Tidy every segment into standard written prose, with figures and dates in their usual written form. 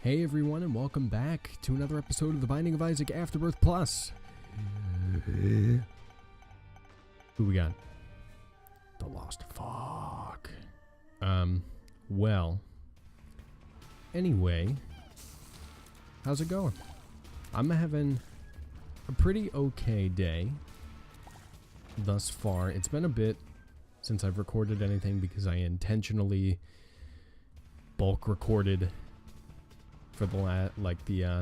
Hey everyone, and welcome back to another episode of The Binding of Isaac Afterbirth Plus. Who we got? The Lost Fuck. Well. Anyway. How's it going? I'm having a pretty okay day thus far. It's been a bit since I've recorded anything because I intentionally bulk recorded for the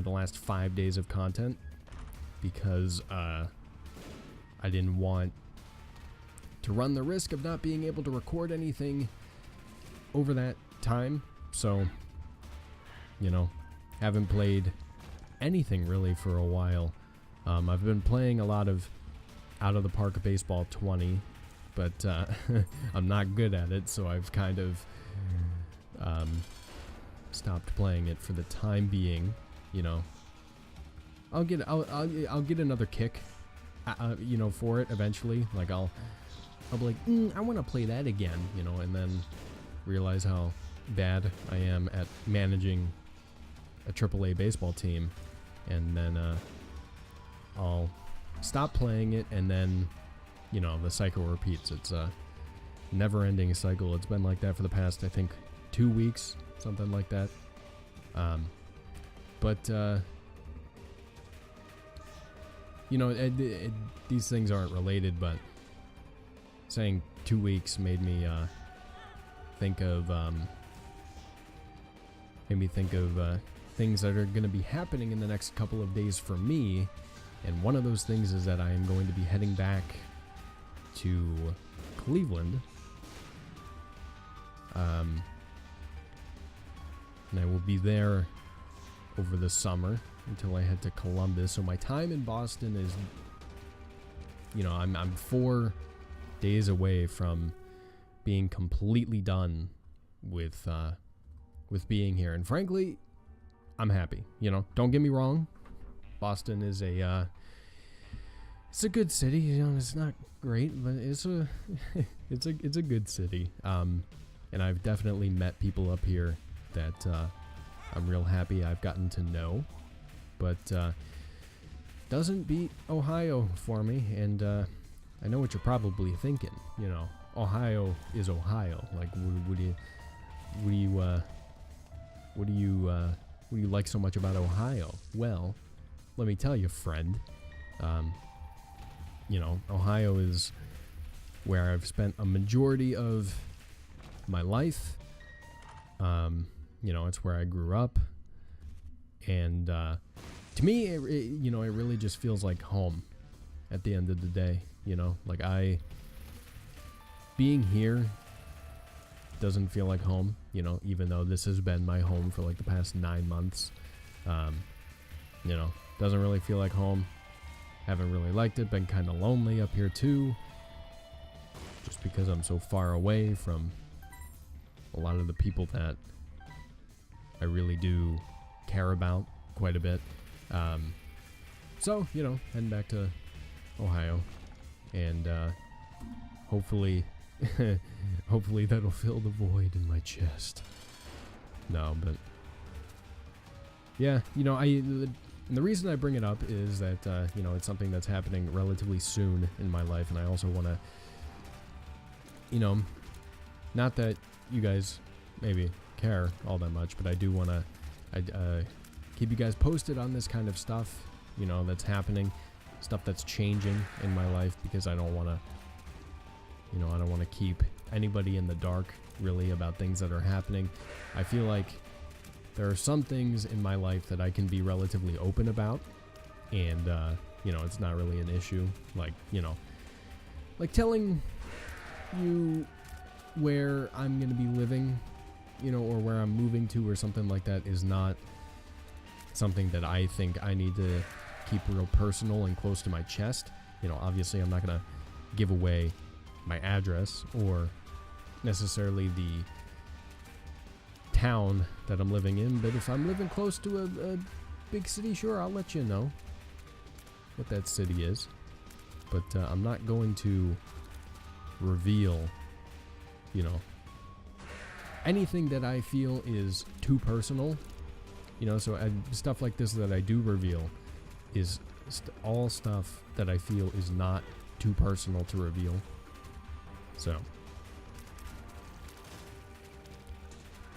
last 5 days of content because I didn't want to run the risk of not being able to record anything over that time. So, you know, haven't played anything really for a while. I've been playing a lot of Out of the Park Baseball 20, but I'm not good at it, so I've kind of stopped playing it for the time being. You know, I'll get another kick, you know, for it eventually. Like I'll be like, I want to play that again, you know, and then realize how bad I am at managing a AAA baseball team, and then I'll stop playing it, and then, you know, the cycle repeats. It's a never-ending cycle. It's been like that for the past, I think, 2 weeks, something like that. You know, these things aren't related, but saying 2 weeks made me think of things that are going to be happening in the next couple of days for me. And one of those things is that I am going to be heading back to Cleveland. And I will be there over the summer until I head to Columbus. So my time in Boston is, you know, I'm 4 days away from being completely done with being here. And frankly, I'm happy. You know, don't get me wrong. Boston is it's a good city. You know, it's not great, but it's a good city. And I've definitely met people up here that I'm real happy I've gotten to know, but doesn't beat Ohio for me. And I know what you're probably thinking. You know, Ohio is Ohio. Like, what do you like so much about Ohio? Well, let me tell you, friend. You know, Ohio is where I've spent a majority of my life. You know, it's where I grew up, and to me, it really just feels like home at the end of the day. You know, like being here doesn't feel like home, you know, even though this has been my home for like the past 9 months. You know, doesn't really feel like home. Haven't really liked it. Been kind of lonely up here too, just because I'm so far away from a lot of the people that I really do care about quite a bit. So, you know, heading back to Ohio, and hopefully that'll fill the void in my chest. No, but yeah, you know, and the reason I bring it up is that you know, it's something that's happening relatively soon in my life, and I also want to, you know, not that you guys maybe care all that much, but I do want to keep you guys posted on this kind of stuff, you know, that's happening, stuff that's changing in my life, because I don't want to, you know, I don't want to keep anybody in the dark really about things that are happening. I feel like there are some things in my life that I can be relatively open about, and you know, it's not really an issue. Like, you know, like telling you where I'm going to be living, you know, or where I'm moving to or something like that is not something that I think I need to keep real personal and close to my chest. You know, obviously I'm not going to give away my address or necessarily the town that I'm living in, but if I'm living close to a big city, sure, I'll let you know what that city is. But I'm not going to reveal, you know, anything that I feel is too personal You know, so stuff like this that I do reveal is all stuff that I feel is not too personal to reveal. So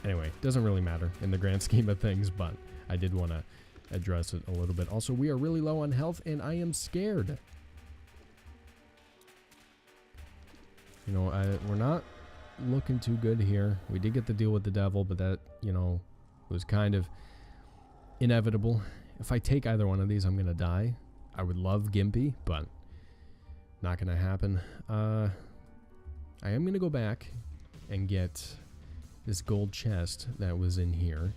anyway, doesn't really matter in the grand scheme of things, but I did want to address it a little bit. Also, we are really low on health, and I am scared. You know, we're not looking too good here. We did get the deal with the devil, but that, you know, was kind of inevitable. If I take either one of these, I'm going to die. I would love Gimpy, but not going to happen. I am going to go back and get this gold chest that was in here.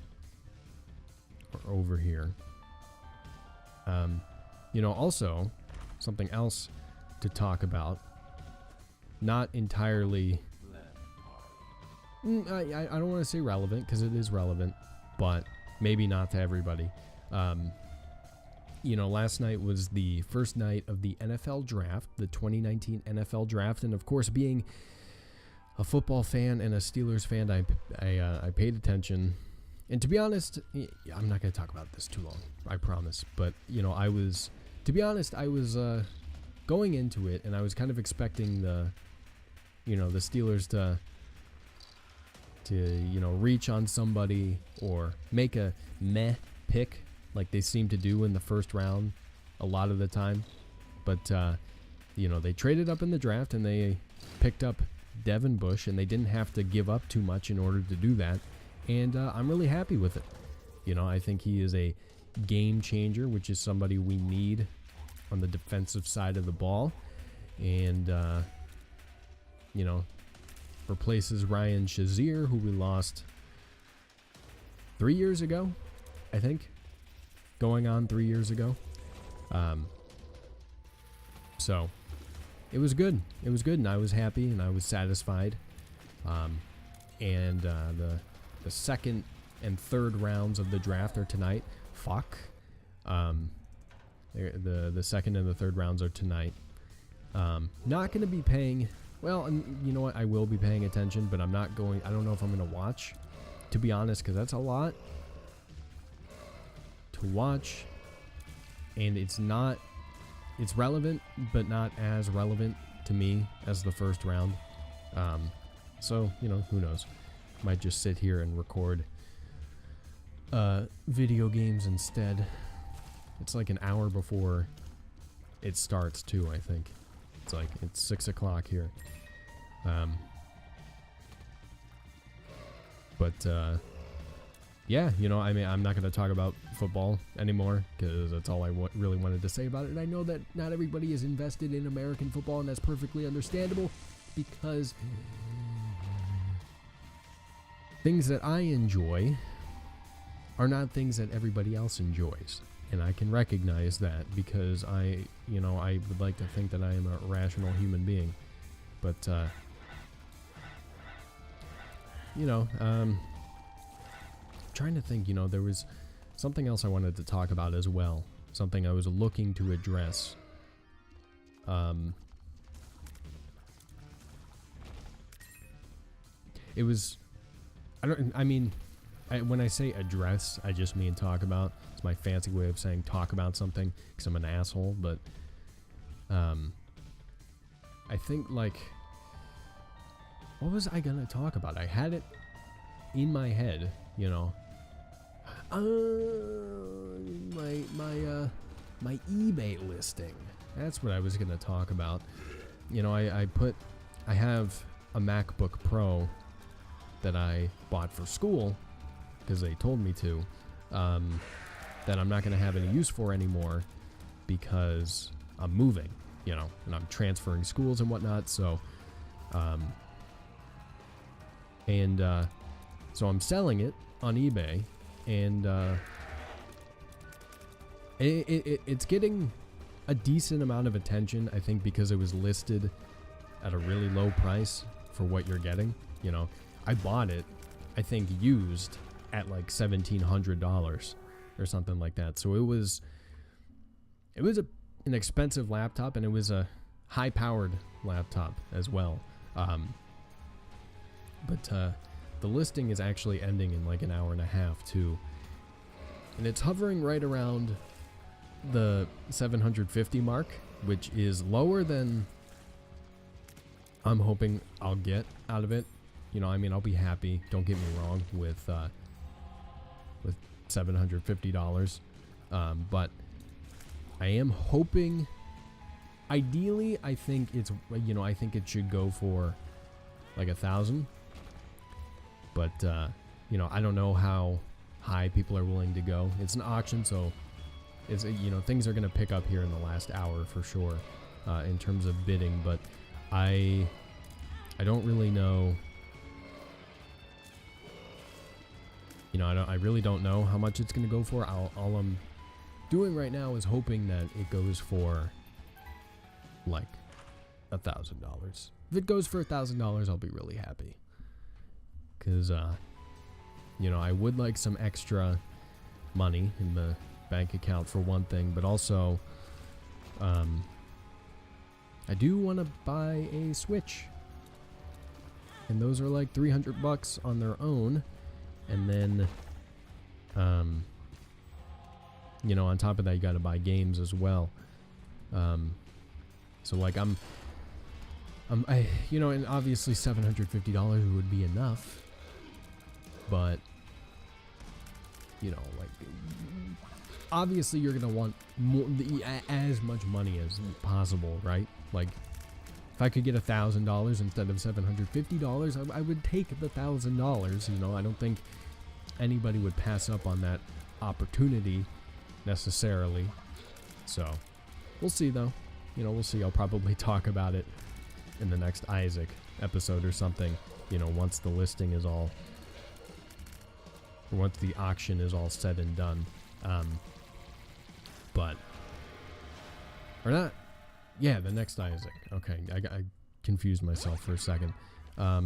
Or over here. You know, also, something else to talk about. Not entirely... I don't want to say relevant, because it is relevant, but maybe not to everybody. You know, last night was the first night of the NFL draft, the 2019 NFL draft, and of course, being a football fan and a Steelers fan, I paid attention. And to be honest, I'm not going to talk about this too long, I promise. But, you know, to be honest, I was going into it, and I was kind of expecting the Steelers to you know, reach on somebody or make a meh pick like they seem to do in the first round a lot of the time. But, you know, they traded up in the draft and they picked up Devin Bush, and they didn't have to give up too much in order to do that. And I'm really happy with it. You know, I think he is a game changer, which is somebody we need on the defensive side of the ball. And, you know, replaces Ryan Shazier, who we lost 3 years ago, I think. Going on 3 years ago. So, it was good. It was good, and I was happy, and I was satisfied. And the second and third rounds of the draft are tonight. Fuck. The second and the third rounds are tonight. Not going to be paying... Well, you know what? I will be paying attention, but I'm not going... I don't know if I'm going to watch, to be honest, because that's a lot to watch. And it's not... It's relevant, but not as relevant to me as the first round. So, you know, who knows? Might just sit here and record video games instead. It's like an hour before it starts, too, I think. It's like, it's 6 o'clock here. Yeah, you know, I mean, I'm not going to talk about football anymore, because that's all I really wanted to say about it. And I know that not everybody is invested in American football, and that's perfectly understandable, because things that I enjoy are not things that everybody else enjoys. And I can recognize that, because I would like to think that I am a rational human being. But, you know, trying to think, you know, there was something else I wanted to talk about as well. Something I was looking to address. It was, when I say address, I just mean talk about. It's my fancy way of saying talk about something, because I'm an asshole. But I think, like, what was I gonna talk about? I had it in my head, you know. My eBay listing. That's what I was gonna talk about. You know, I have a MacBook Pro that I bought for school, because they told me to, that I'm not going to have any use for anymore, because I'm moving, you know, and I'm transferring schools and whatnot. So, so I'm selling it on eBay, and it's getting a decent amount of attention, I think, because it was listed at a really low price for what you're getting. You know, I bought it, I think, used at like $1,700 or something like that. So it was an expensive laptop, and it was a high-powered laptop as well. But the listing is actually ending in like an hour and a half too. And it's hovering right around the 750 mark, which is lower than I'm hoping I'll get out of it. You know, I mean, I'll be happy, don't get me wrong, with $750. But I am hoping, ideally, I think it's, you know, I think it should go for like 1,000. But, you know, I don't know how high people are willing to go. It's an auction, so it's, you know, things are going to pick up here in the last hour for sure, in terms of bidding. But I don't really know. You know, I really don't know how much it's going to go for. All I'm doing right now is hoping that it goes for like $1,000. If it goes for $1,000, I'll be really happy. Because, you know, I would like some extra money in the bank account for one thing, but also, I do want to buy a Switch. And those are like $300 on their own. And then, you know, on top of that, you got to buy games as well. So like you know, and obviously $750 would be enough, but, you know, like, obviously you're going to want more, as much money as possible, right? Like, if I could get $1,000 instead of $750, I would take the $1,000. You know, I don't think anybody would pass up on that opportunity necessarily. So, we'll see though. You know, we'll see. I'll probably talk about it in the next Isaac episode or something. You know, once the listing is all, or once the auction is all said and done. But, or not. Yeah, the next Isaac. Okay, I confused myself for a second. I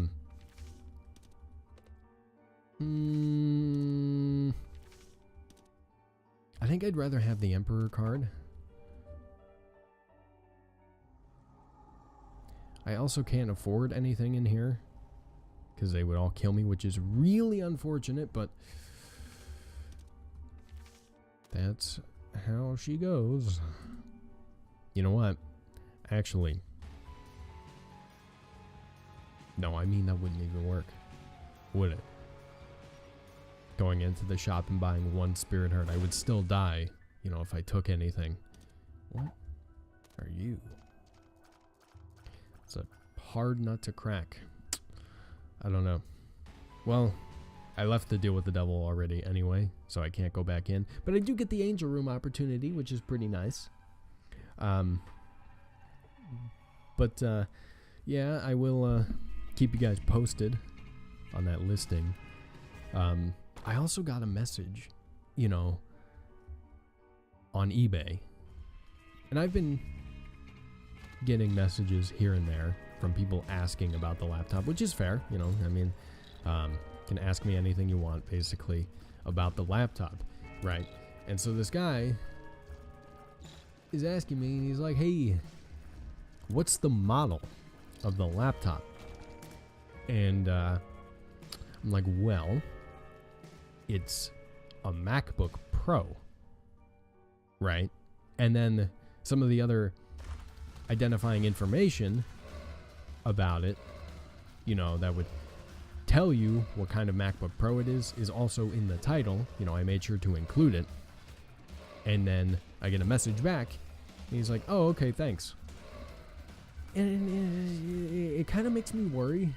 think I'd rather have the Emperor card. I also can't afford anything in here because they would all kill me, which is really unfortunate, but that's how she goes. You know what? Actually, no, I mean, that wouldn't even work, would it? Going into the shop and buying one Spirit Heart, I would still die, you know, if I took anything. What are you? It's a hard nut to crack. I don't know. Well, I left the deal with the devil already anyway, so I can't go back in. But I do get the Angel Room opportunity, which is pretty nice. But, yeah, I will keep you guys posted on that listing. I also got a message, you know, on eBay. And I've been getting messages here and there from people asking about the laptop, which is fair, you know. I mean, can ask me anything you want, basically, about the laptop, right? And so this guy is asking me, and he's like, hey, what's the model of the laptop? And I'm like, well, it's a MacBook Pro, right? And then some of the other identifying information about it, you know, that would tell you what kind of MacBook Pro it is also in the title. You know, I made sure to include it. And then I get a message back, and he's like, oh, okay, thanks. And it kind of makes me worry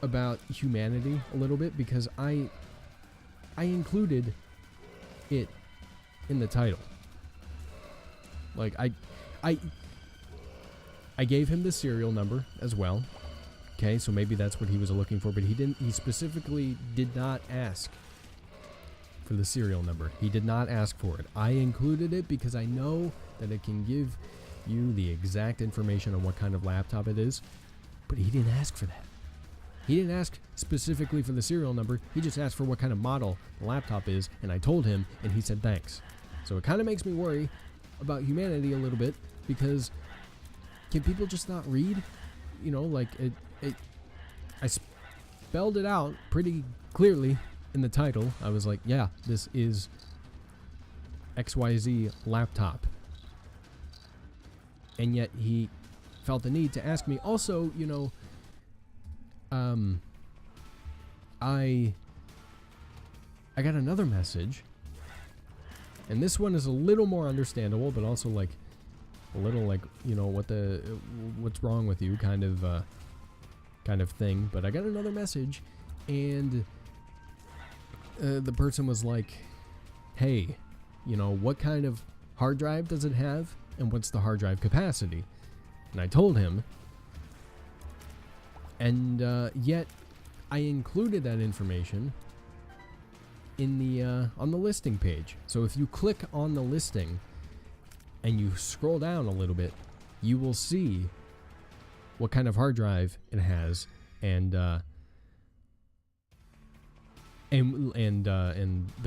about humanity a little bit, because I included it in the title. Like, I gave him the serial number as well. Okay, so maybe that's what he was looking for, but he specifically did not ask for the serial number. He did not ask for it. I included it because I know that it can give you the exact information on what kind of laptop it is, but he didn't ask for that. He didn't ask specifically for the serial number. He just asked for what kind of model the laptop is, and I told him, and he said thanks. So it kind of makes me worry about humanity a little bit, because can people just not read? You know, like, I spelled it out pretty clearly in the title. I was like, yeah, this is XYZ laptop. And yet he felt the need to ask me. Also, you know, I got another message, and this one is a little more understandable, but also like a little like, you know, what's wrong with you kind of thing. But I got another message, and the person was like, hey, you know, what kind of hard drive does it have, and what's the hard drive capacity? And I told him, and yet I included that information in the on the listing page. So if you click on the listing and you scroll down a little bit, you will see what kind of hard drive it has, and the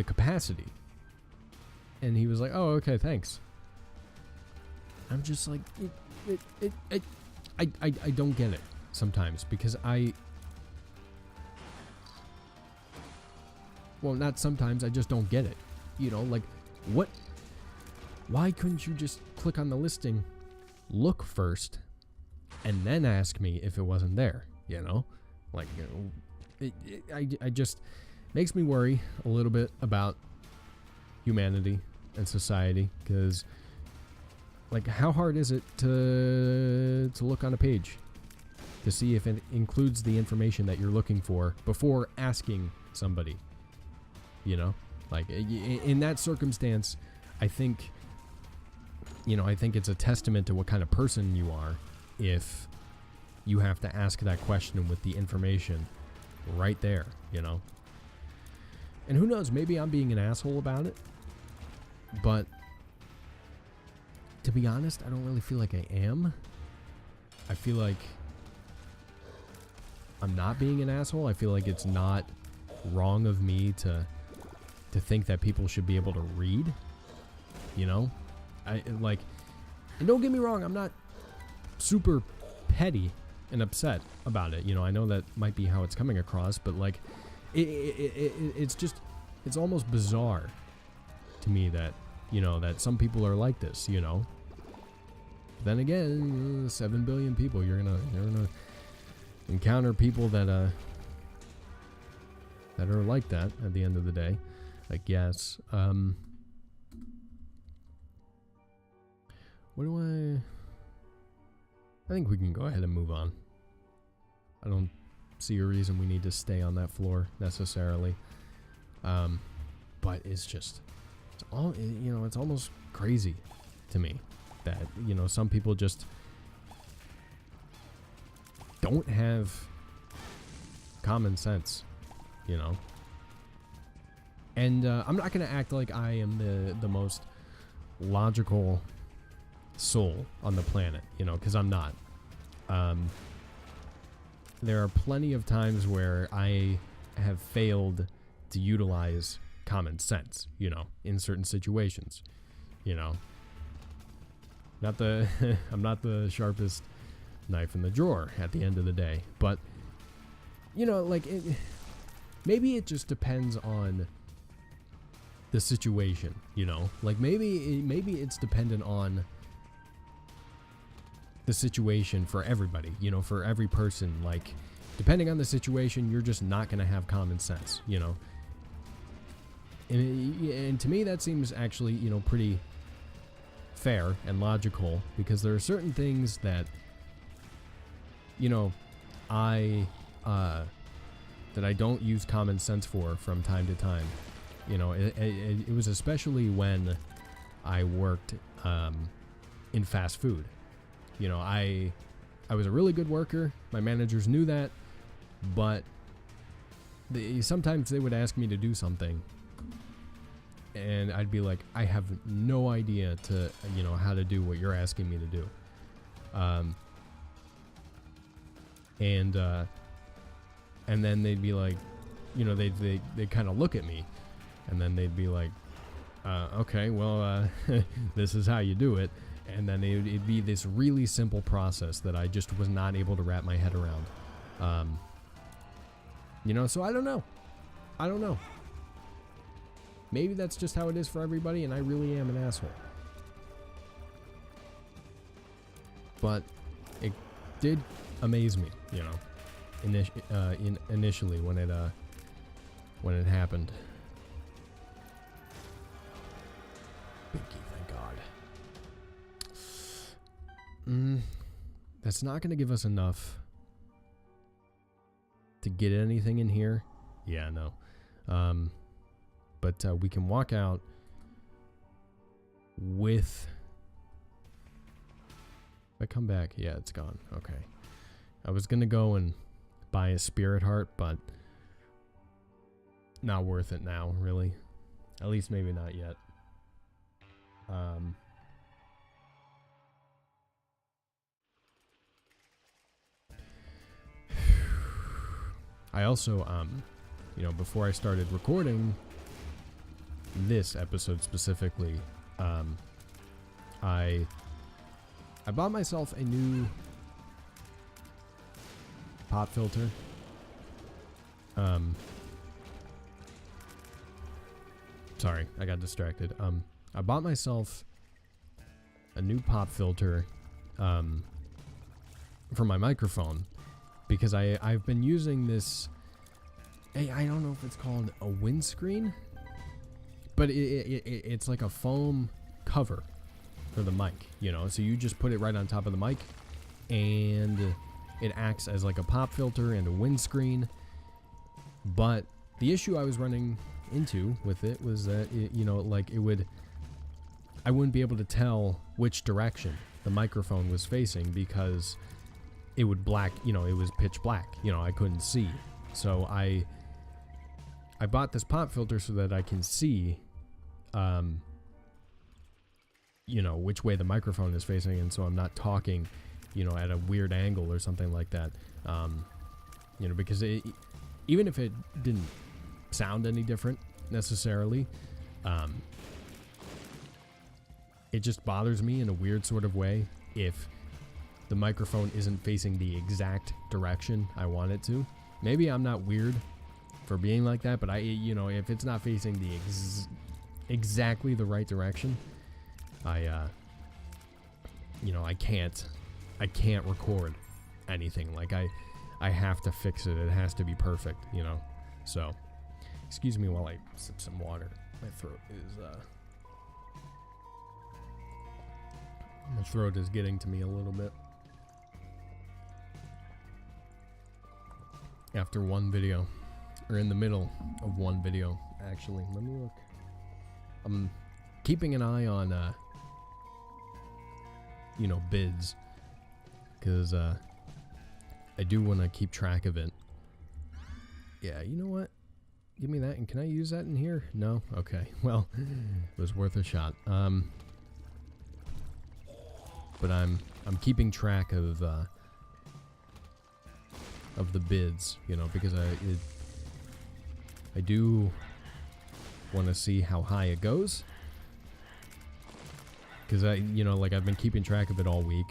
capacity. And he was like, "Oh, okay, thanks." I'm just like, I don't get it sometimes, because well, not sometimes, I just don't get it. You know, like, why couldn't you just click on the listing, look first, and then ask me if it wasn't there, you know? Like, you know, I just makes me worry a little bit about humanity and society, because, like, how hard is it to look on a page to see if it includes the information that you're looking for before asking somebody? You know, like, in that circumstance, I think, you know, I think it's a testament to what kind of person you are if you have to ask that question with the information right there, you know. And who knows, maybe I'm being an asshole about it, but to be honest, I don't really feel like I am. I feel like I'm not being an asshole. I feel like it's not wrong of me to think that people should be able to read, you know. And don't get me wrong, I'm not super petty and upset about it, you know. I know that might be how it's coming across, but like, it's just, it's almost bizarre to me that, you know, that some people are like this, you know. Then again, 7 billion people, you're gonna encounter people that are like that at the end of the day, I guess. I think we can go ahead and move on. I don't see a reason we need to stay on that floor necessarily. But it's just, it's all, you know, it's almost crazy to me that, you know, some people just don't have common sense, you know. And I'm not going to act like I am the most logical soul on the planet, you know, because I'm not. There are plenty of times where I have failed to utilize common sense, you know, in certain situations, you know. I'm not the sharpest knife in the drawer at the end of the day, but, you know, like, maybe it just depends on the situation, you know. Like, maybe it's dependent on the situation for everybody, you know, for every person. Like, depending on the situation, you're just not going to have common sense, you know. And to me, that seems actually, you know, pretty fair and logical, because there are certain things that, you know, that I don't use common sense for from time to time. You know, it was especially when I worked in fast food. You know, I was a really good worker. My managers knew that, but sometimes they would ask me to do something, and I'd be like, I have no idea you know, how to do what you're asking me to do. And then they'd be like, you know, they kind of look at me, and then they'd be like, okay, well, this is how you do it. And then it'd be this really simple process that I just was not able to wrap my head around. You know, so I don't know. Maybe that's just how it is for everybody, and I really am an asshole. But it did amaze me, you know, initially when it happened. Binky, thank God. That's not going to give us enough to get anything in here. Yeah, no. But we can walk out with... If I come back, yeah, it's gone. Okay. I was going to go and buy a spirit heart, but not worth it now, really. At least maybe not yet. I also, you know, before I started recording this episode specifically, I bought myself a new pop filter. Sorry, I got distracted. I bought myself a new pop filter for my microphone because I've been using this. I don't know if it's called a windscreen, but it's like a foam cover for the mic, you know, so you just put it right on top of the mic and it acts as like a pop filter and a windscreen. But the issue I was running into with it was that it, you know, like I wouldn't be able to tell which direction the microphone was facing because it would it was pitch black, you know, I couldn't see. So I bought this pop filter so that I can see you know, which way the microphone is facing, and so I'm not talking, you know, at a weird angle or something like that. You know, because even if it didn't sound any different necessarily, it just bothers me in a weird sort of way if the microphone isn't facing the exact direction I want it to. Maybe I'm not weird for being like that, but you know, if it's not facing the exactly the right direction, you know, I can't record anything. Like I have to fix it. It has to be perfect, you know. So, excuse me while I sip some water. My throat is getting to me a little bit. After one video, or in the middle of one video, actually. Let me look. I'm keeping an eye on, you know, bids, because I do want to keep track of it. Yeah, you know what? Give me that, and can I use that in here? No? Okay. Well, it was worth a shot. But I'm keeping track of the bids, you know, because I do want to see how high it goes. Because you know, like I've been keeping track of it all week.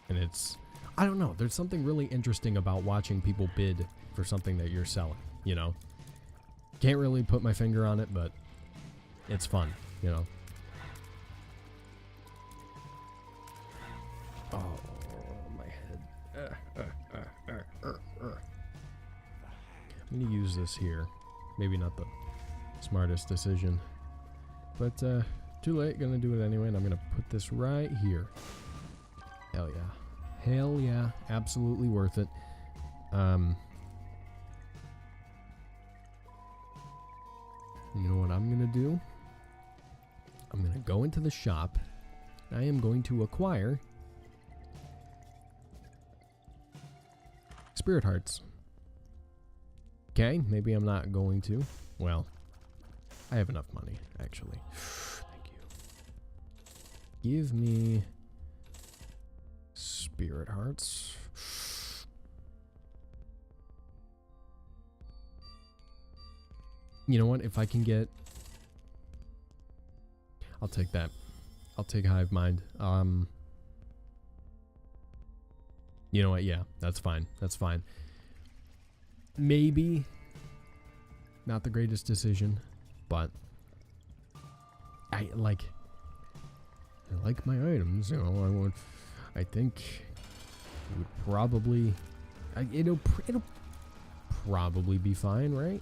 And I don't know, there's something really interesting about watching people bid for something that you're selling, you know. Can't really put my finger on it, but it's fun, you know. Oh, my head. I'm gonna use this here. Maybe not the smartest decision, but too late. Gonna do it anyway, and I'm gonna put this right here. Hell yeah. Hell yeah. Absolutely worth it. You know what I'm gonna do? I'm gonna go into the shop. I am going to acquire spirit hearts. Okay, maybe I'm not going to. Well, I have enough money, actually. Thank you. Give me spirit hearts. You know what? If I can get... I'll take that. I'll take Hive Mind. You know what? Yeah, that's fine. That's fine. Maybe not the greatest decision, but I like my items, you know. I think it would probably, it'll probably be fine, right?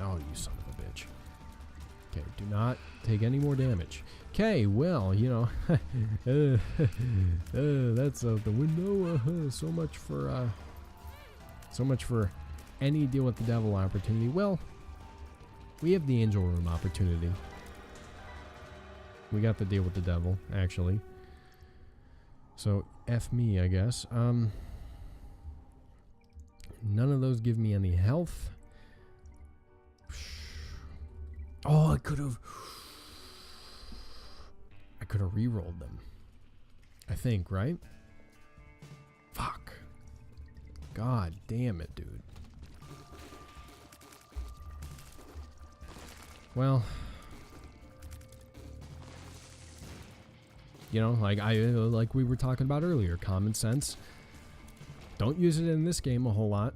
Oh, you son of a bitch. Okay, do not take any more damage. Okay, well, you know, that's out the window. So much for any deal with the devil opportunity. Well, we have the angel room opportunity. We got the deal with the devil, actually. So, F me, I guess. None of those give me any health. Oh, I could have re-rolled them. I think, right? Fuck. God damn it, dude. Well, you know, like we were talking about earlier, common sense. Don't use it in this game a whole lot.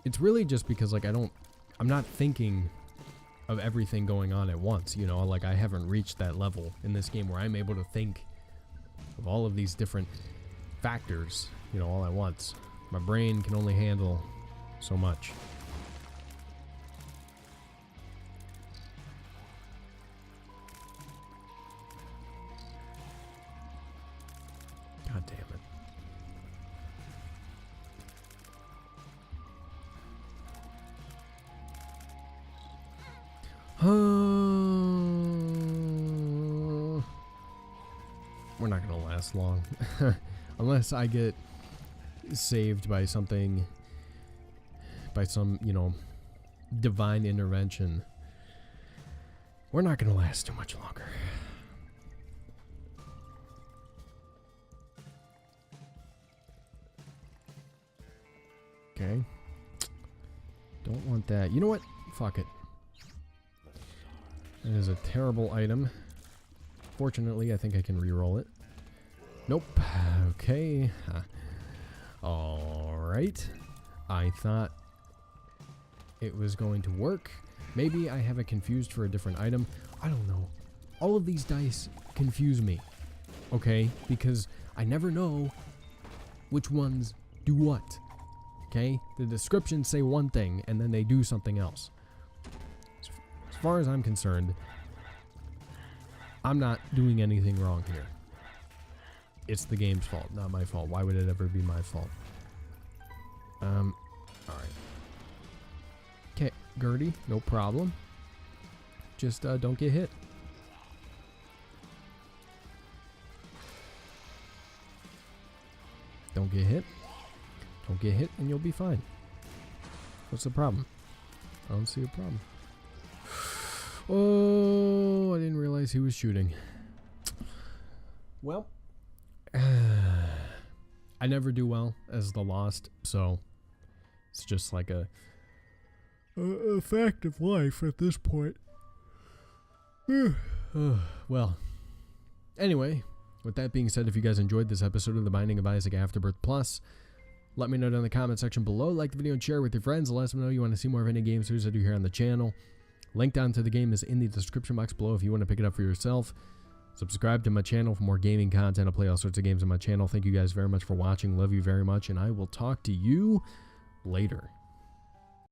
It's really just because, like, I'm not thinking of everything going on at once, you know, like I haven't reached that level in this game where I'm able to think of all of these different factors, you know, all at once. My brain can only handle so much. God damn it. We're not gonna last long. Unless I get saved by something, by some, you know, divine intervention. We're not gonna last too much longer. Okay. Don't want that. You know what? Fuck it. That is a terrible item. Fortunately, I think I can re-roll it. Nope. Okay. Alright. I thought it was going to work. Maybe I have it confused for a different item. I don't know. All of these dice confuse me. Okay? Because I never know which ones do what. Okay? The descriptions say one thing, and then they do something else. As far as I'm concerned, I'm not doing anything wrong here. It's the game's fault, not my fault. Why would it ever be my fault? Alright. Okay, Gertie, no problem. Just don't get hit. Don't get hit. Don't get hit and you'll be fine. What's the problem? I don't see a problem. Oh, I didn't realize he was shooting. Well, I never do well as the Lost, so it's just like a fact of life at this point. Well, anyway, with that being said, if you guys enjoyed this episode of The Binding of Isaac Afterbirth Plus, let me know down in the comment section below. Like the video and share it with your friends. Let them know you want to see more of any game series I do here on the channel. Link down to the game is in the description box below if you want to pick it up for yourself. Subscribe to my channel for more gaming content. I play all sorts of games on my channel. Thank you guys very much for watching. Love you very much, and I will talk to you later.